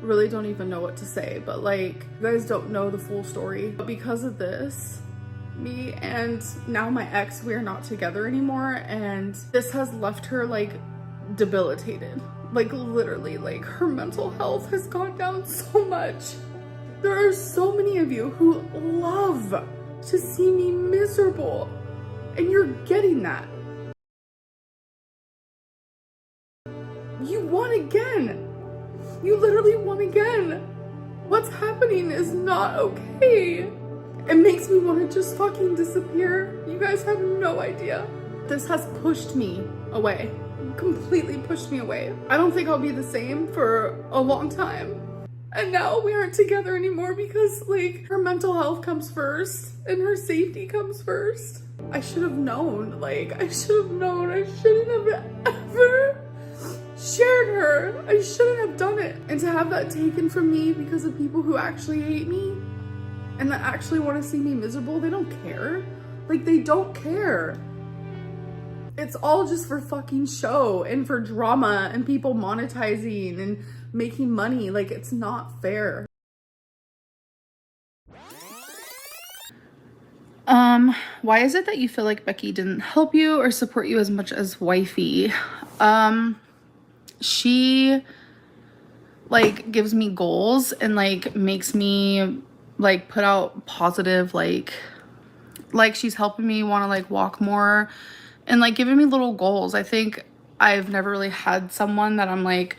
really don't even know what to say, but like, you guys don't know the full story. But because of this, me and now my ex, we are not together anymore, and this has left her like debilitated. Like literally, like her mental health has gone down so much. There are so many of you who love to see me miserable, and you're getting that. You won again. You literally won again. What's happening is not okay. It makes me want to just fucking disappear. You guys have no idea. This has pushed me away. Completely pushed me away. I don't think I'll be the same for a long time. And now we aren't together anymore because like her mental health comes first and her safety comes first. I should have known. Like I should have known. I shouldn't have ever shared her. I shouldn't have done it. And to have that taken from me because of people who actually hate me and that actually want to see me miserable, they don't care. Like they don't care. It's all just for fucking show and for drama and people monetizing and making money. Like it's not fair. Why is it that you feel like Becky didn't help you or support you as much as wifey? She like gives me goals and like makes me like put out positive like she's helping me want to like walk more and like giving me little goals. I think I've never really had someone that I'm like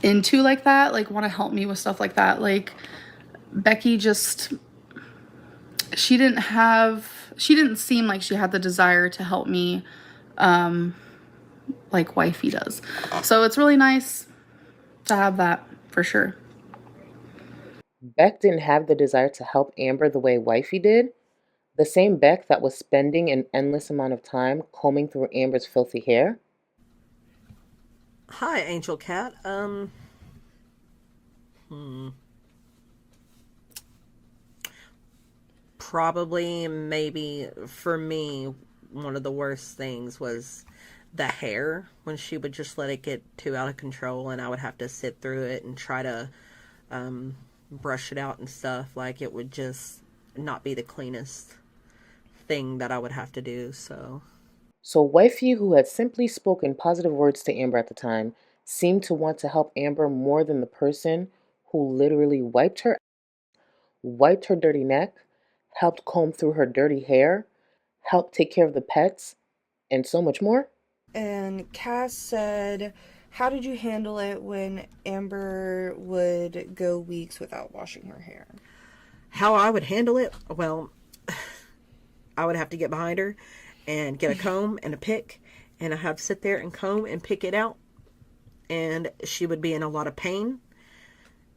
into like that, like want to help me with stuff like that. Like Becky just, she didn't seem like she had the desire to help me like wifey does. So it's really nice to have that for sure. Beck didn't have the desire to help Amber the way wifey did. The same Beck that was spending an endless amount of time combing through Amber's filthy hair. Hi, Angel Cat. Probably, maybe, for me, one of the worst things was the hair, when she would just let it get too out of control and I would have to sit through it and try to brush it out and stuff. Like, it would just not be the cleanest thing that I would have to do. So wifey, who had simply spoken positive words to Amber at the time, seemed to want to help Amber more than the person who literally wiped her dirty neck, helped comb through her dirty hair, helped take care of the pets, and so much more. And Cass said, how did you handle it when Amber would go weeks without washing her hair? How I would handle it? Well, I would have to get behind her and get a comb and a pick, and I have to sit there and comb and pick it out, and she would be in a lot of pain,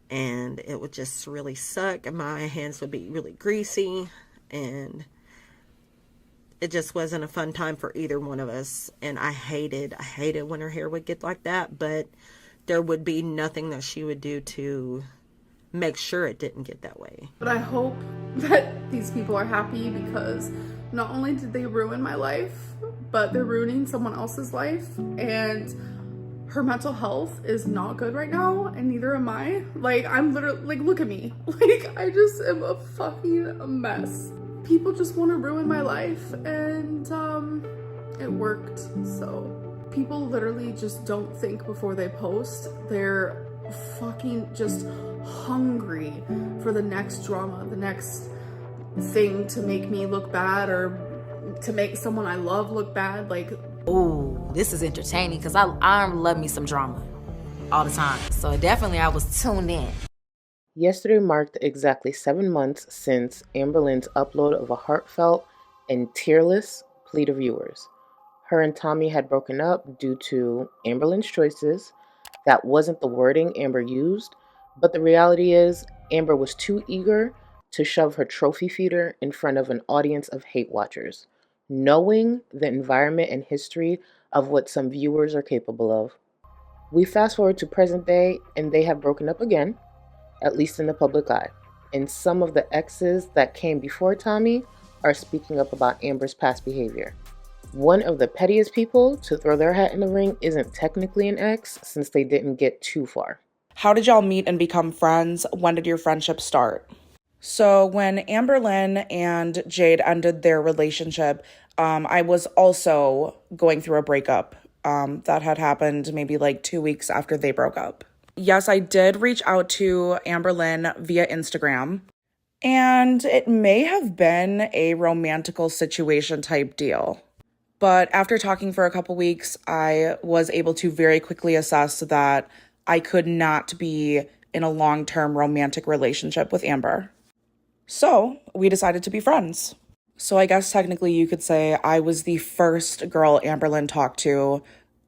and it would just really suck, and my hands would be really greasy, and it just wasn't a fun time for either one of us. And I hated when her hair would get like that, but there would be nothing that she would do to make sure it didn't get that way. But I hope that these people are happy because not only did they ruin my life, but they're ruining someone else's life. And her mental health is not good right now, and neither am I. Like, I'm literally, like, look at me. Like, I just am a fucking mess. People just want to ruin my life, and it worked. So people literally just don't think before they post. They're fucking just hungry for the next drama, the next thing to make me look bad or to make someone I love look bad. Like, ooh, this is entertaining because I love me some drama all the time. So definitely I was tuned in. Yesterday marked exactly 7 months since Amberlynn's upload of a heartfelt and tearless plea to viewers. Her and Tommy had broken up due to Amberlynn's choices. That wasn't the wording Amber used, but the reality is Amber was too eager to shove her trophy feeder in front of an audience of hate watchers, knowing the environment and history of what some viewers are capable of. We fast forward to present day, and they have broken up again, at least in the public eye. And some of the exes that came before Tommy are speaking up about Amber's past behavior. One of the pettiest people to throw their hat in the ring isn't technically an ex, since they didn't get too far. How did y'all meet and become friends? When did your friendship start? So when Amberlynn and Jade ended their relationship, I was also going through a breakup that had happened maybe like 2 weeks after they broke up. Yes, I did reach out to Amberlynn via Instagram, and it may have been a romantical situation type deal. But after talking for a couple weeks, I was able to very quickly assess that I could not be in a long-term romantic relationship with Amber. So we decided to be friends. So I guess technically you could say I was the first girl Amberlynn talked to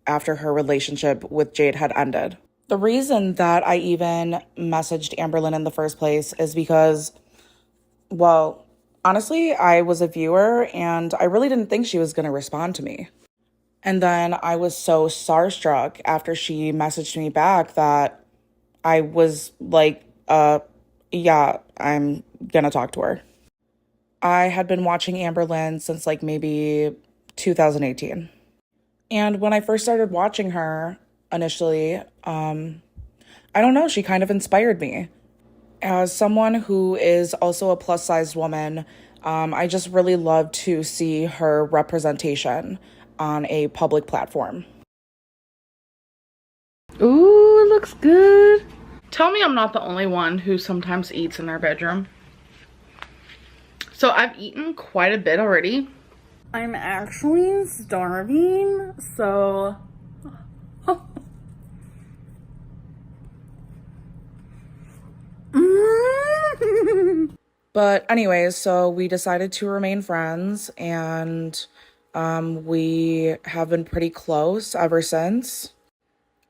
after her relationship with Jade had ended. The reason that I even messaged Amberlynn in the first place is because, well, honestly, I was a viewer and I really didn't think she was going to respond to me. And then I was so starstruck after she messaged me back that I was like, yeah, I'm gonna talk to her. I had been watching Amberlynn since like maybe 2018. And when I first started watching her initially, I don't know, she kind of inspired me. As someone who is also a plus-sized woman, I just really love to see her representation on a public platform. Ooh, it looks good. Tell me I'm not the only one who sometimes eats in their bedroom. So I've eaten quite a bit already. I'm actually starving, so... But anyways, so we decided to remain friends, and we have been pretty close ever since,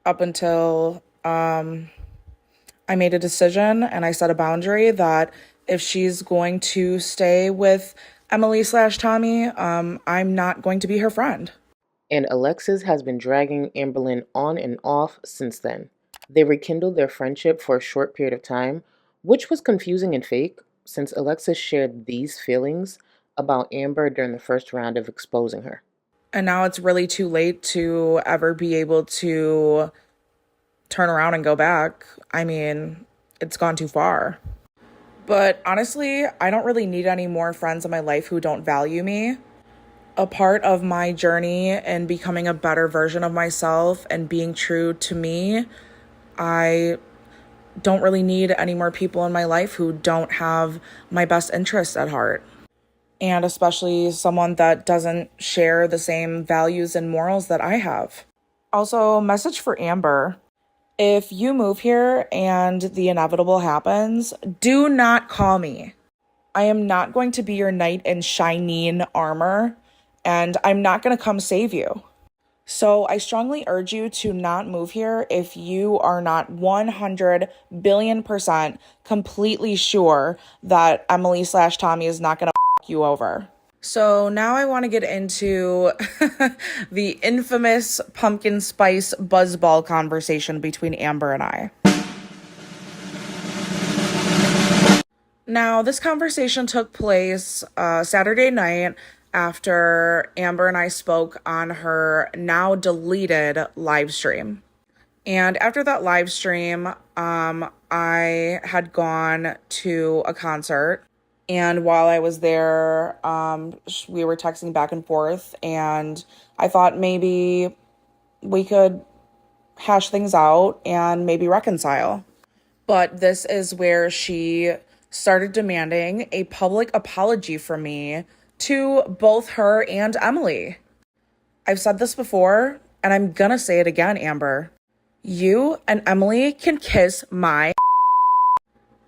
up until I made a decision and I set a boundary that if she's going to stay with Emily/Tommy, I'm not going to be her friend. And Alexis has been dragging Amberlynn on and off since then. They rekindled their friendship for a short period of time, which was confusing and fake, since Alexis shared these feelings about Amber during the first round of exposing her. And now it's really too late to ever be able to turn around and go back. I mean, it's gone too far. But honestly, I don't really need any more friends in my life who don't value me. A part of my journey and becoming a better version of myself and being true to me, I don't really need any more people in my life who don't have my best interests at heart. And especially someone that doesn't share the same values and morals that I have. Also, message for Amber. If you move here and the inevitable happens, do not call me. I am not going to be your knight in shining armor, and I'm not going to come save you. So I strongly urge you to not move here if you are not 100 billion% completely sure that Emily/Tommy is not going to f you over. So now I want to get into the infamous pumpkin spice buzzball conversation between Amber and I. Now, this conversation took place Saturday night after Amber and I spoke on her now deleted live stream. And after that live stream, I had gone to a concert. And while I was there, we were texting back and forth. And I thought maybe we could hash things out and maybe reconcile. But this is where she started demanding a public apology from me to both her and Emily. I've said this before, and I'm gonna say it again, Amber. You and Emily can kiss my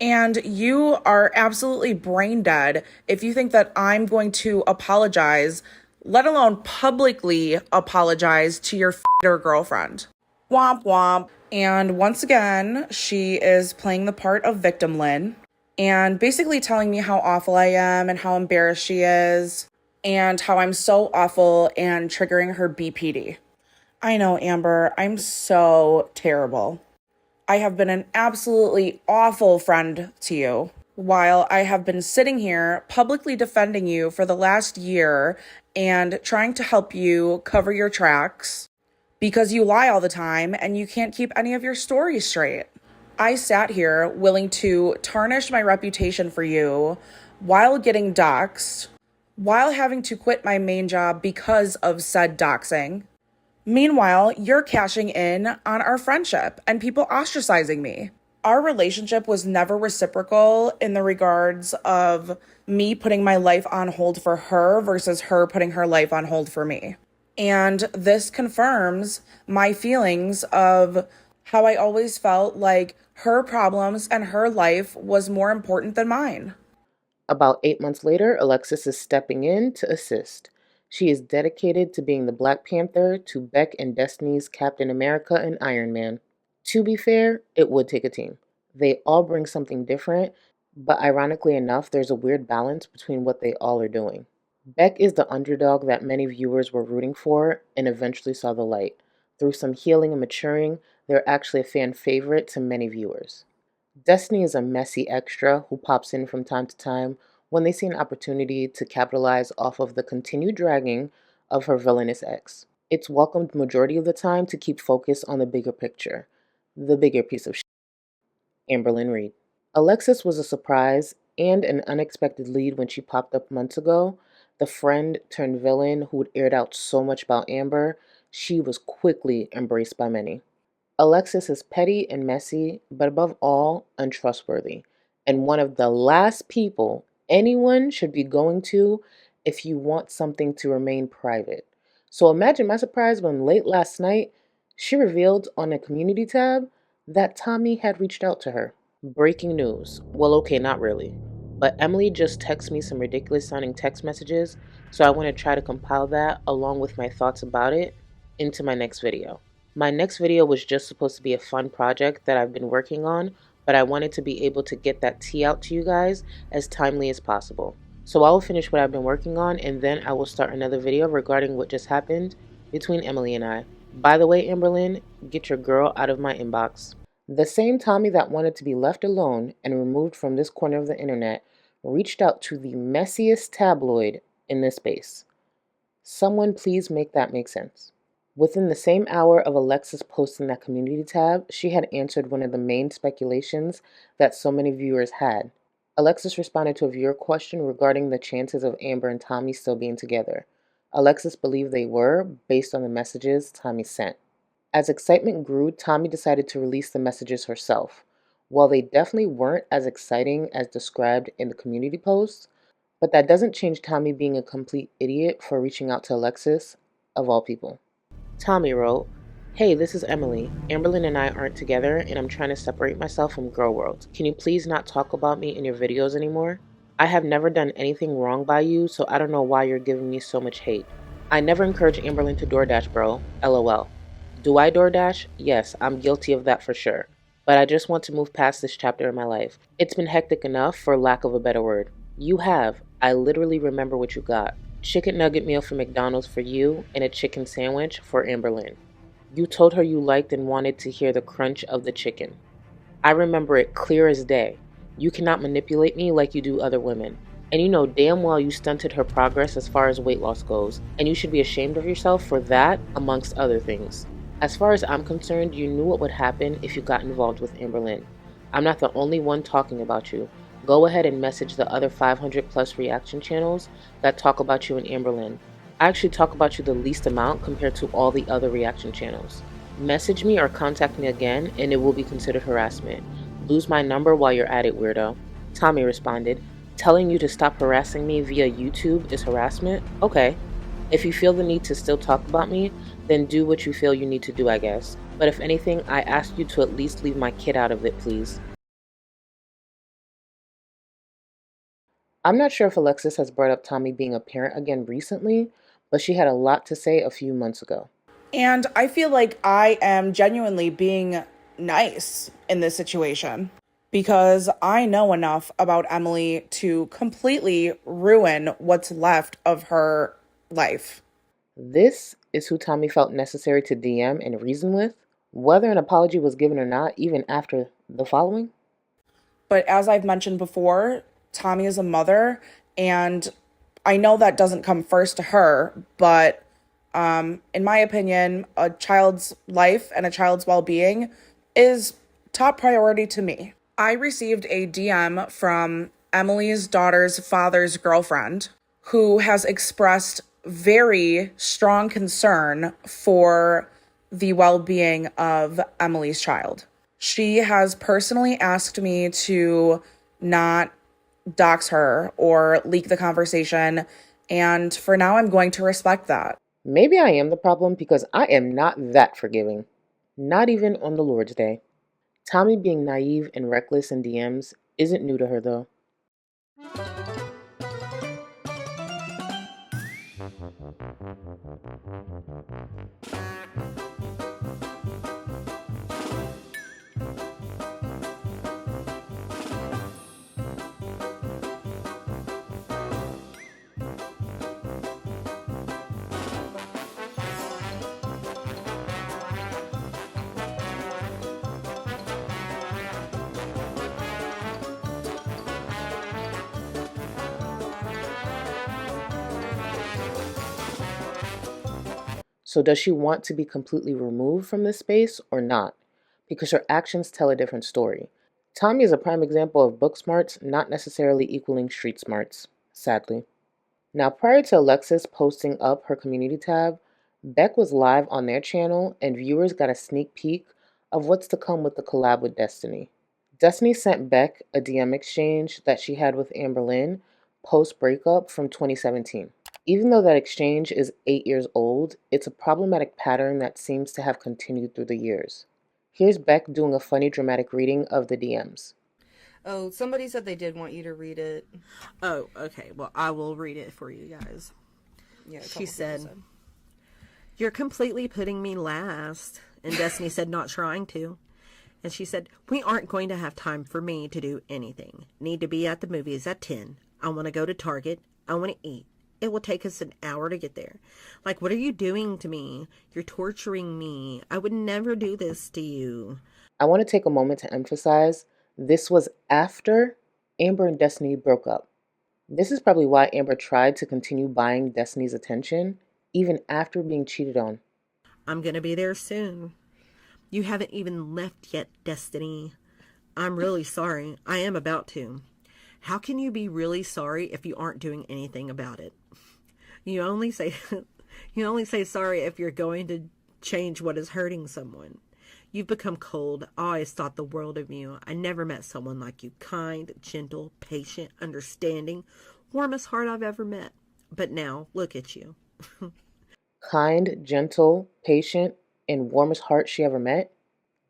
and you are absolutely brain dead if you think that I'm going to apologize, let alone publicly apologize to your girlfriend. Womp womp. And once again, she is playing the part of victim Lynn and basically telling me how awful I am and how embarrassed she is and how I'm so awful and triggering her BPD. I know, Amber, I'm so terrible. I have been an absolutely awful friend to you, while I have been sitting here publicly defending you for the last year and trying to help you cover your tracks because you lie all the time and you can't keep any of your stories straight. I sat here willing to tarnish my reputation for you while getting doxxed, while having to quit my main job because of said doxing. Meanwhile, you're cashing in on our friendship and people ostracizing me. Our relationship was never reciprocal in the regards of me putting my life on hold for her versus her putting her life on hold for me. And this confirms my feelings of how I always felt like her problems and her life was more important than mine. About 8 months later, Alexis is stepping in to assist. She is dedicated to being the Black Panther to Beck and Destiny's Captain America and Iron Man. To be fair, it would take a team. They all bring something different, but ironically enough, there's a weird balance between what they all are doing. Beck is the underdog that many viewers were rooting for and eventually saw the light. Through some healing and maturing, they're actually a fan favorite to many viewers. Destiny is a messy extra who pops in from time to time when they see an opportunity to capitalize off of the continued dragging of her villainous ex. It's welcomed majority of the time to keep focus on the bigger picture, the bigger piece of shit. Amberlynn Reid. Alexis was a surprise and an unexpected lead when she popped up months ago. The friend turned villain who'd aired out so much about Amber, she was quickly embraced by many. Alexis is petty and messy, but above all, untrustworthy, and one of the last people anyone should be going to if you want something to remain private. So imagine my surprise when late last night she revealed on a community tab that Tommy had reached out to her. Breaking news. Well, okay, not really. But Emily just texted me some ridiculous sounding text messages, so I want to try to compile that along with my thoughts about it into my next video. My next video was just supposed to be a fun project that I've been working on, but I wanted to be able to get that tea out to you guys as timely as possible. So I will finish what I've been working on and then I will start another video regarding what just happened between Emily and I. By the way, Amberlynn, get your girl out of my inbox. The same Tommy that wanted to be left alone and removed from this corner of the internet reached out to the messiest tabloid in this space. Someone please make that make sense. Within the same hour of Alexis posting that community tab, she had answered one of the main speculations that so many viewers had. Alexis responded to a viewer question regarding the chances of Amber and Tommy still being together. Alexis believed they were, based on the messages Tommy sent. As excitement grew, Tommy decided to release the messages herself. While they definitely weren't as exciting as described in the community posts, but that doesn't change Tommy being a complete idiot for reaching out to Alexis, of all people. Tommy wrote, "Hey, this is Emily. Amberlynn and I aren't together and I'm trying to separate myself from Girl World. Can you please not talk about me in your videos anymore? I have never done anything wrong by you, so I don't know why you're giving me so much hate. I never encouraged Amberlynn to DoorDash, bro. LOL. Do I DoorDash? Yes, I'm guilty of that for sure. But I just want to move past this chapter in my life. It's been hectic enough, for lack of a better word. You have. I literally remember what you got. Chicken nugget meal from McDonald's for you and a chicken sandwich for Amberlynn. You told her you liked and wanted to hear the crunch of the chicken. I remember it clear as day. You cannot manipulate me like you do other women. And you know damn well you stunted her progress as far as weight loss goes, and you should be ashamed of yourself for that, amongst other things. As far as I'm concerned, you knew what would happen if you got involved with Amberlynn. I'm not the only one talking about you. Go ahead and message the other 500 plus reaction channels that talk about you and Amberlynn. I actually talk about you the least amount compared to all the other reaction channels. Message me or contact me again and it will be considered harassment. Lose my number while you're at it, weirdo." Tommy responded, "Telling you to stop harassing me via YouTube is harassment? Okay. If you feel the need to still talk about me, then do what you feel you need to do, I guess. But if anything, I ask you to at least leave my kid out of it, please." I'm not sure if Alexis has brought up Tommy being a parent again recently, but she had a lot to say a few months ago. And I feel like I am genuinely being nice in this situation because I know enough about Emily to completely ruin what's left of her life. This is who Tommy felt necessary to DM and reason with, whether an apology was given or not, even after the following. But as I've mentioned before, Tommy is a mother, and I know that doesn't come first to her, but in my opinion, a child's life and a child's well-being is top priority to me. I received a DM from Emily's daughter's father's girlfriend who has expressed very strong concern for the well-being of Emily's child. She has personally asked me to not dox her or leak the conversation, and for now I'm going to respect that. Maybe I am the problem because I am not that forgiving. Not even on the Lord's Day. Tommy being naive and reckless in DMs isn't new to her though. So does she want to be completely removed from this space or not? Because her actions tell a different story. Tommy is a prime example of book smarts not necessarily equaling street smarts, sadly. Now, prior to Alexis posting up her community tab, Beck was live on their channel and viewers got a sneak peek of what's to come with the collab with Destiny. Destiny sent Beck a DM exchange that she had with Amberlynn post-breakup from 2017. Even though that exchange is 8 years old, it's a problematic pattern that seems to have continued through the years. Here's Beck doing a funny dramatic reading of the DMs. Oh, somebody said they did want you to read it. Oh, okay. Well, I will read it for you guys. Yeah, She said, "You're completely putting me last." And Destiny said, "Not trying to." And she said, "We aren't going to have time for me to do anything. Need to be at the movies at 10. I want to go to Target. I want to eat. It will take us an hour to get there. Like, what are you doing to me? You're torturing me. I would never do this to you." I want to take a moment to emphasize this was after Amber and Destiny broke up. This is probably why Amber tried to continue buying Destiny's attention, even after being cheated on. "I'm going to be there soon. You haven't even left yet, Destiny. I'm really sorry. I am about to. How can you be really sorry if you aren't doing anything about it? You only say sorry if you're going to change what is hurting someone. You've become cold. I always thought the world of you. I never met someone like you. Kind, gentle, patient, understanding, warmest heart I've ever met. But now, look at you." Kind, gentle, patient, and warmest heart she ever met.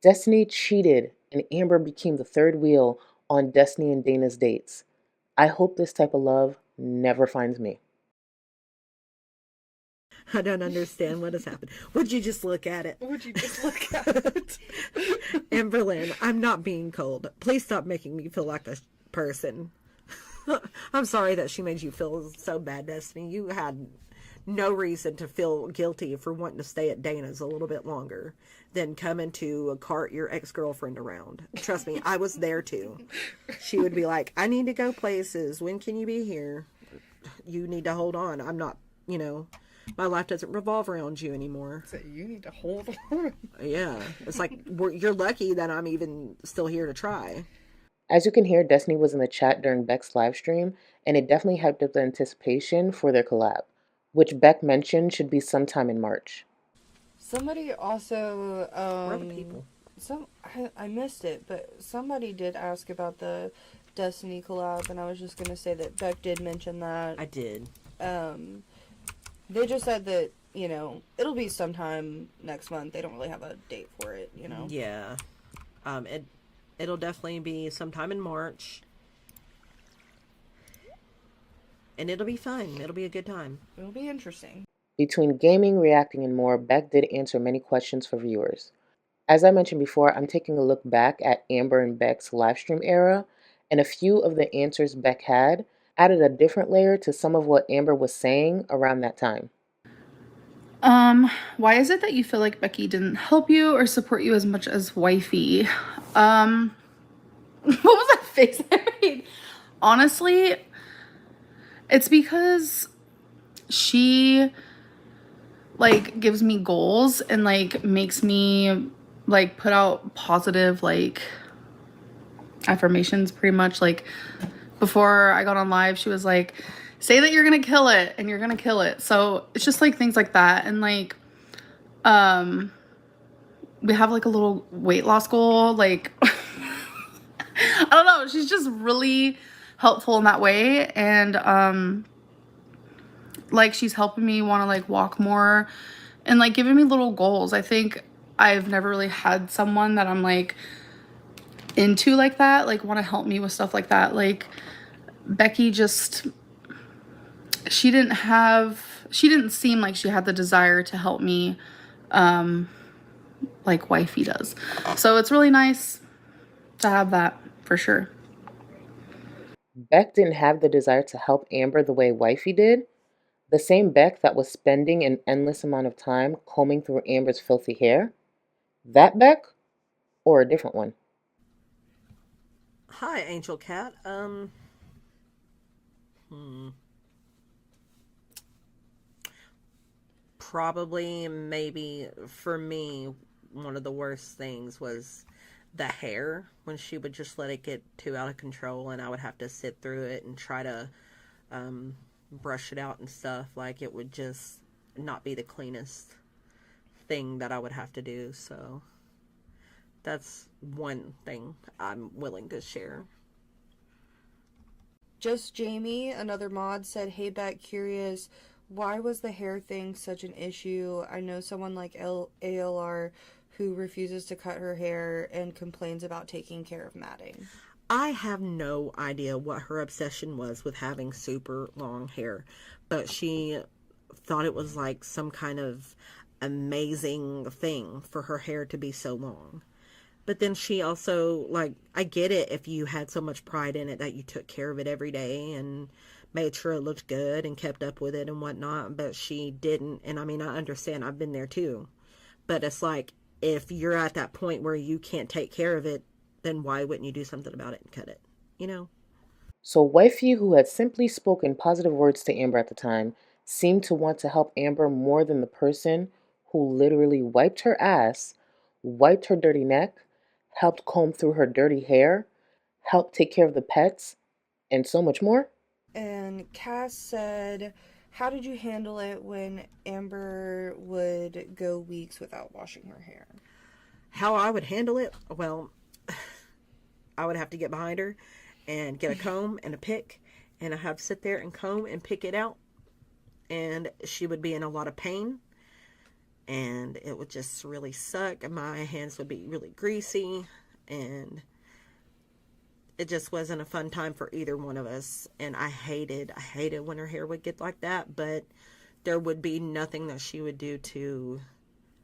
Destiny cheated, and Amber became the third wheel on Destiny and Dana's dates. I hope this type of love never finds me. I don't understand what has happened. Would you just look at it? Would you just look at it? Amberlynn, I'm not being cold. Please stop making me feel like a person. I'm sorry that she made you feel so bad, Destiny. You had no reason to feel guilty for wanting to stay at Dana's a little bit longer than coming to cart your ex-girlfriend around. Trust me, I was there too. She would be like, "I need to go places. When can you be here? You need to hold on. I'm not, my life doesn't revolve around you anymore." So you need to hold on. Yeah. It's like, you're lucky that I'm even still here to try. As you can hear, Destiny was in the chat during Beck's live stream, and it definitely hyped up the anticipation for their collab, which Beck mentioned should be sometime in March. Somebody also, Where are the people? I missed it, but somebody did ask about the Destiny collab, and I was just gonna say that Beck did mention that. I did. They just said that, it'll be sometime next month. They don't really have a date for it, Yeah. It'll definitely be sometime in March. And it'll be fun. It'll be a good time. It'll be interesting. Between gaming, reacting, and more, Beck did answer many questions for viewers. As I mentioned before, I'm taking a look back at Amber and Beck's livestream era, and a few of the answers Beck had added a different layer to some of what Amber was saying around that time. Why is it that you feel like Becky didn't help you or support you as much as wifey? What was that face I made? Honestly, it's because she, gives me goals and, makes me, put out positive, affirmations pretty much. Like before I got on live, she was like, say that you're gonna kill it and you're gonna kill it. So it's just like things like that. And like we have like a little weight loss goal. Like I don't know, she's just really helpful in that way. And like she's helping me want to like walk more and like giving me little goals. I think I've never really had someone that I'm like into like that, like want to help me with stuff like that. Like Becky just, she didn't seem like she had the desire to help me like wifey does. So it's really nice to have that for sure. Beck didn't have the desire to help Amber the way Wifey did. The same Beck that was spending an endless amount of time combing through Amber's filthy hair. That Beck? Or a different one? Hi, Angel Cat. Probably, maybe for me, one of the worst things was the hair when she would just let it get too out of control, and I would have to sit through it and try to brush it out and stuff. Like, it would just not be the cleanest thing that I would have to do. So that's one thing I'm willing to share. Just Jamie, another mod, said, "Hey, Beck, curious, why was the hair thing such an issue? I know someone like ALR who refuses to cut her hair and complains about taking care of matting." I have no idea what her obsession was with having super long hair, but she thought it was like some kind of amazing thing for her hair to be so long. But then she also, like, I get it if you had so much pride in it that you took care of it every day and made sure it looked good and kept up with it and whatnot, but she didn't. And I mean, I understand, I've been there too. But it's like, if you're at that point where you can't take care of it, then why wouldn't you do something about it and cut it? You know? So Wifey, who had simply spoken positive words to Amber at the time, seemed to want to help Amber more than the person who literally wiped her ass, wiped her dirty neck, helped comb through her dirty hair, helped take care of the pets, and so much more. And Cass said, "How did you handle it when Amber would go weeks without washing her hair?" How I would handle it? Well, I would have to get behind her and get a comb and a pick, and I'd have to sit there and comb and pick it out. And she would be in a lot of pain, and it would just really suck. My hands would be really greasy, and it just wasn't a fun time for either one of us. And I hated when her hair would get like that, but there would be nothing that she would do to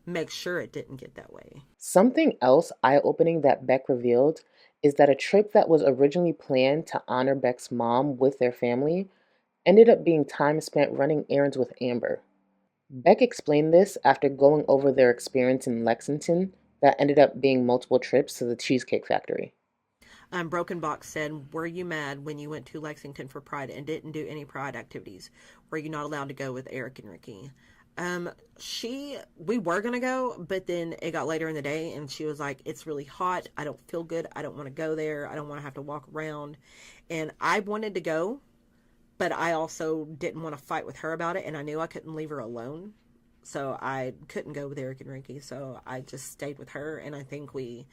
make sure it didn't get that way. Something else eye-opening that Beck revealed is that a trip that was originally planned to honor Beck's mom with their family ended up being time spent running errands with Amber. Beck explained this after going over their experience in Lexington that ended up being multiple trips to the Cheesecake Factory. Broken Box said, "Were you mad when you went to Lexington for Pride and didn't do any Pride activities? Were you not allowed to go with Eric and Ricky?" We were gonna go, but then it got later in the day, and she was like, "It's really hot. I don't feel good. I don't want to go there. I don't want to have to walk around." And I wanted to go, but I also didn't want to fight with her about it, and I knew I couldn't leave her alone. So I couldn't go with Eric and Ricky, so I just stayed with her, and I think we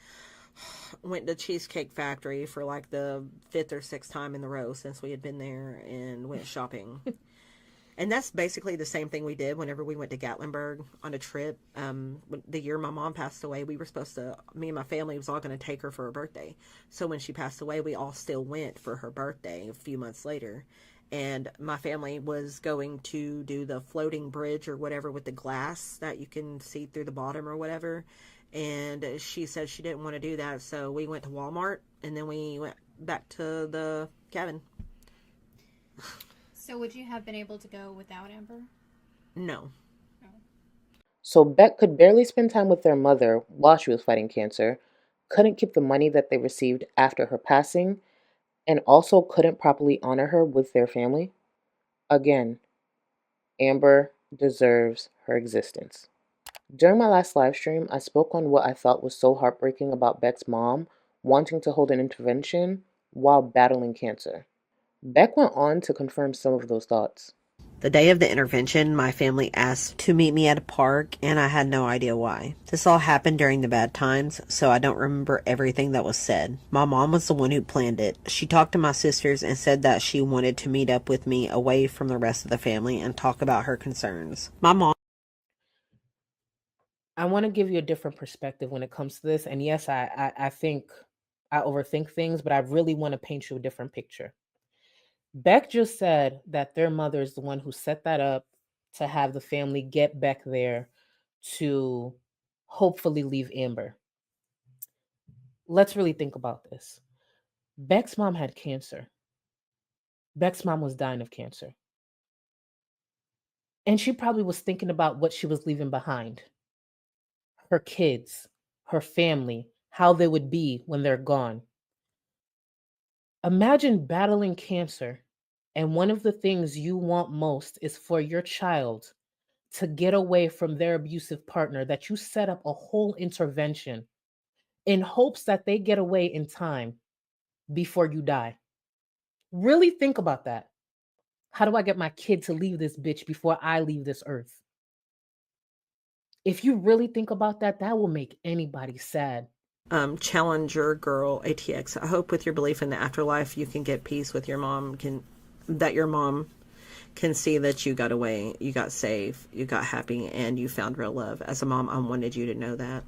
went to Cheesecake Factory for like the 5th or 6th time in the row since we had been there, and went shopping. And that's basically the same thing we did whenever we went to Gatlinburg on a trip. The year my mom passed away, we were supposed to, me and my family was all going to take her for her birthday. So when she passed away, we all still went for her birthday a few months later. And my family was going to do the floating bridge or whatever with the glass that you can see through the bottom or whatever. And she said she didn't want to do that. So we went to Walmart, and then we went back to the cabin. So would you have been able to go without Amber? No. So Beck could barely spend time with their mother while she was fighting cancer, couldn't keep the money that they received after her passing, and also couldn't properly honor her with their family. Again, Amber deserves her existence. During my last live stream, I spoke on what I thought was so heartbreaking about Beck's mom wanting to hold an intervention while battling cancer. Beck went on to confirm some of those thoughts. The day of the intervention, my family asked to meet me at a park, and I had no idea why. This all happened during the bad times, so I don't remember everything that was said. My mom was the one who planned it. She talked to my sisters and said that she wanted to meet up with me away from the rest of the family and talk about her concerns. My mom I want to give you a different perspective when it comes to this. And yes, I think I overthink things, but I really want to paint you a different picture. Beck just said that their mother is the one who set that up to have the family get Beck there to hopefully leave Amber. Let's really think about this. Beck's mom had cancer. Beck's mom was dying of cancer. And she probably was thinking about what she was leaving behind. Her kids, her family, how they would be when they're gone. Imagine battling cancer, and one of the things you want most is for your child to get away from their abusive partner, that you set up a whole intervention in hopes that they get away in time before you die. Really think about that. How do I get my kid to leave this bitch before I leave this earth? If you really think about that, that will make anybody sad. Challenger girl ATX. I hope with your belief in the afterlife you can get peace with your mom, that your mom can see that you got away, you got safe, you got happy, and you found real love. As a mom, I wanted you to know that.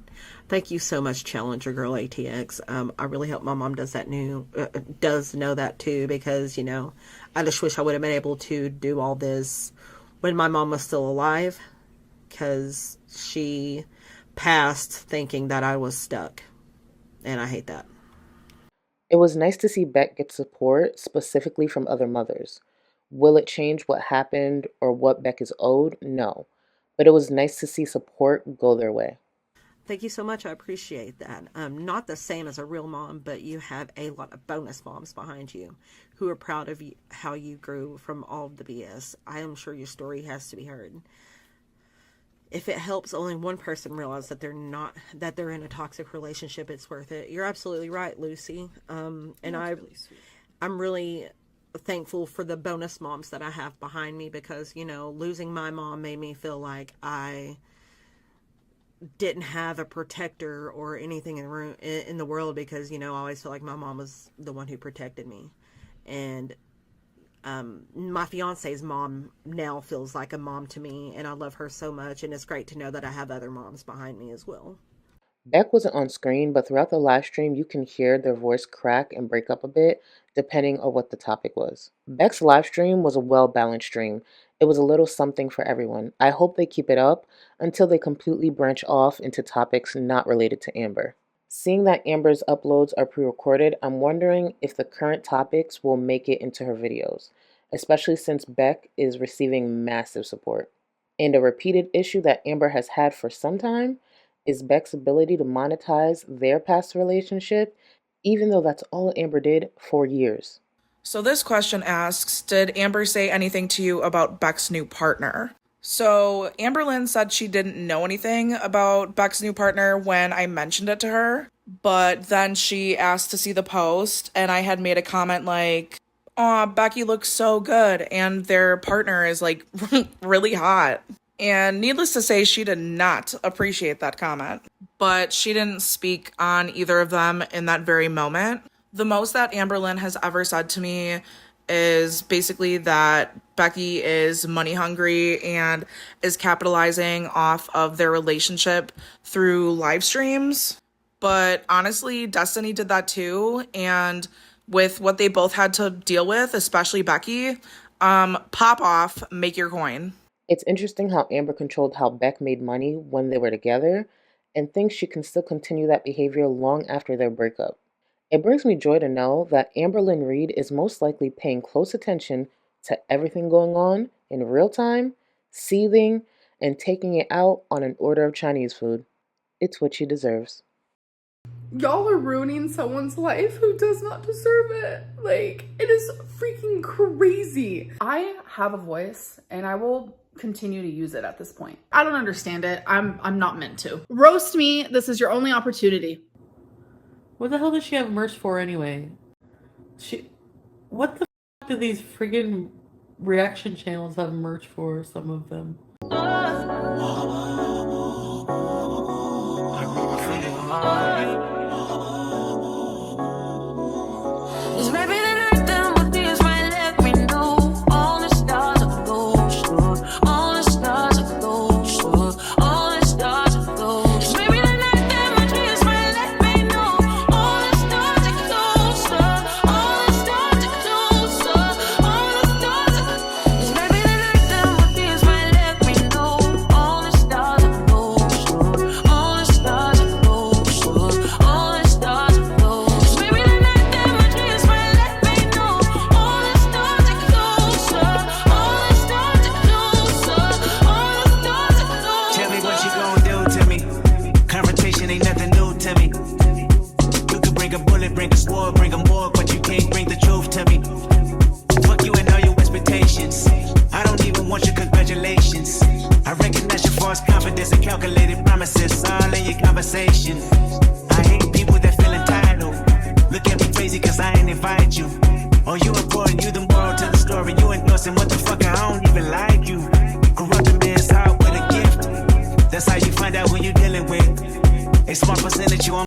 Thank you so much, Challenger girl ATX. I really hope my mom does know that too, because I just wish I would have been able to do all this when my mom was still alive, because she passed thinking that I was stuck. And I hate that. It was nice to see Beck get support specifically from other mothers. Will it change what happened or what Beck is owed? No. But it was nice to see support go their way. Thank you so much. I appreciate that. Not the same as a real mom, but you have a lot of bonus moms behind you who are proud of you, how you grew from all of the BS. I am sure your story has to be heard. If it helps only one person realize that they're in a toxic relationship, it's worth it. You're absolutely right, Lucy. And I'm really thankful for the bonus moms that I have behind me, because, losing my mom made me feel like I didn't have a protector or anything in the world, because, I always felt like my mom was the one who protected me. And my fiance's mom now feels like a mom to me, and I love her so much, and it's great to know that I have other moms behind me as well. Beck wasn't on screen, but throughout the live stream, you can hear their voice crack and break up a bit, depending on what the topic was. Beck's live stream was a well-balanced stream. It was a little something for everyone. I hope they keep it up until they completely branch off into topics not related to Amber. Seeing that Amber's uploads are pre-recorded, I'm wondering if the current topics will make it into her videos, especially since Beck is receiving massive support. And a repeated issue that Amber has had for some time is Beck's ability to monetize their past relationship, even though that's all Amber did for years. So this question asks, did Amber say anything to you about Beck's new partner? So Amberlynn said she didn't know anything about Beck's new partner when I mentioned it to her, but then she asked to see the post, and I had made a comment like, "Aw, Becky looks so good, and their partner is like really hot." And needless to say, she did not appreciate that comment, but she didn't speak on either of them in that very moment. The most that Amberlynn has ever said to me is basically that Becky is money hungry and is capitalizing off of their relationship through live streams. But honestly, Destiny did that too. And with what they both had to deal with, especially Becky, pop off, make your coin. It's interesting how Amber controlled how Beck made money when they were together, and thinks she can still continue that behavior long after their breakup. It brings me joy to know that Amberlynn Reid is most likely paying close attention to everything going on in real time, seething, and taking it out on an order of Chinese food. It's what she deserves. Y'all are ruining someone's life who does not deserve it. Like, it is freaking crazy. I have a voice and I will continue to use it at this point. I don't understand it. I'm not meant to. Roast me. This is your only opportunity. What the hell does she have merch for anyway? What the f do these friggin' reaction channels have merch for? Some of them. That's how you find out who you dealing with. A small percentage you on